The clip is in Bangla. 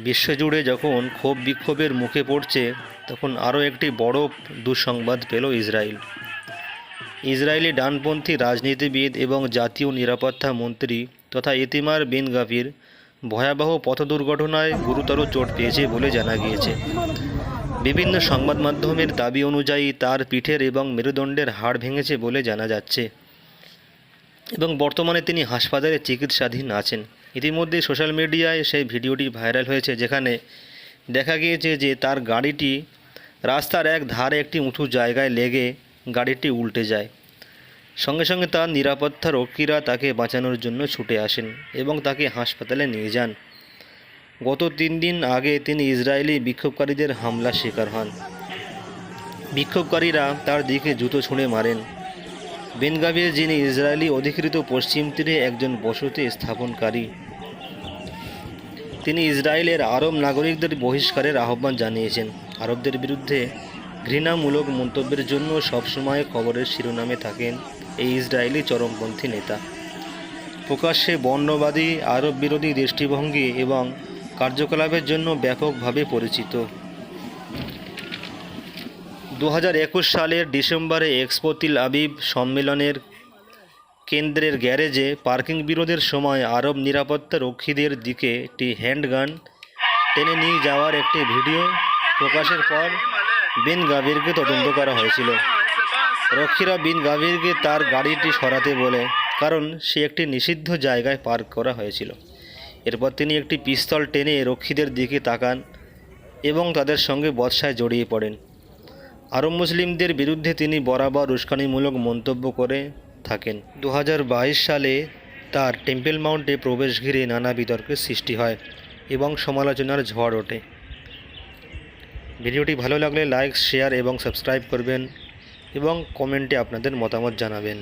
বিশ্বজুড়ে যখন ক্ষোভ বিক্ষোভের মুখে পড়ছে, তখন আরও একটি বড় দুঃসংবাদ পেল ইসরায়েল। ইসরায়েলি ডানপন্থী রাজনীতিবিদ এবং জাতীয় নিরাপত্তা মন্ত্রী তথা ইতামার বিন গাভির ভয়াবহ পথ দুর্ঘটনায় গুরুতর চোট পেয়েছে বলে জানা গিয়েছে। বিভিন্ন সংবাদ মাধ্যমের দাবি অনুযায়ী তার পিঠের এবং মেরুদণ্ডের হাড় ভেঙেছে বলে জানা যাচ্ছে এবং বর্তমানে তিনি হাসপাতালে চিকিৎসাধীন আছেন। ইতিমধ্যে সোশ্যাল মিডিয়ায় সেই ভিডিওটি ভাইরাল হয়েছে, যেখানে দেখা গিয়েছে যে তার গাড়িটি রাস্তার এক ধারে একটি উঁচু জায়গায় লেগে গাড়িটি উল্টে যায়। সঙ্গে সঙ্গে তার নিরাপত্তা রক্ষীরা তাকে বাঁচানোর জন্য ছুটে আসেন এবং তাকে হাসপাতালে নিয়ে যান। গত 3 দিন আগে তিনি ইসরায়েলি বিক্ষোভকারীদের হামলার শিকার হন। বিক্ষোভকারীরা তার দিকে জুতো ছুঁড়ে মারেন। বিন গাভির, যিনি ইসরায়েলি অধিকৃত পশ্চিম তীরে একজন বসতি স্থাপনকারী, তিনি ইসরায়েলের আরব নাগরিকদের বহিষ্কারের আহ্বান জানিয়েছেন। আরবদের বিরুদ্ধে ঘৃণামূলক মন্তব্যের জন্য সবসময় খবরের শিরোনামে থাকেন এই ইসরায়েলি চরমপন্থী নেতা। প্রকাশ্যে বর্ণবাদী, আরব বিরোধী দৃষ্টিভঙ্গি এবং কার্যকলাপের জন্য ব্যাপকভাবে পরিচিত। 2021 সালের ডিসেম্বরে এক্সপো তেল আবিব সম্মেলনের কেন্দ্রের গ্যারেজে পার্কিং বিরোধের সময় আরব নিরাপত্তা রক্ষীদের দিকে একটি হ্যান্ডগান টেনে নিয়ে যাওয়ার একটি ভিডিও প্রকাশের পর বিন গাভিরকে তদন্ত করা হয়েছিল। রক্ষীরা বিন গাভিরকে তার গাড়িটি সরাতে বলে, কারণ সে একটি নিষিদ্ধ জায়গায় পার্ক করা হয়েছিল। এরপর তিনি একটি পিস্তল টেনে রক্ষীদের দিকে তাকান এবং তাদের সঙ্গে বচসায় জড়িয়ে পড়েন। আরব মুসলিমদের বিরুদ্ধে তিনি বরাবর উস্কানিমূলক মন্তব্য করে থাকেন। 2022 সালে তার টেম্পল মাউন্টে প্রবেশ ঘিরে নানা বিতর্কের সৃষ্টি হয় এবং সমালোচনার ঝড় ওঠে। ভিডিওটি ভালো লাগলে লাইক, শেয়ার এবং সাবস্ক্রাইব করবেন এবং কমেন্টে আপনাদের মতামত জানাবেন।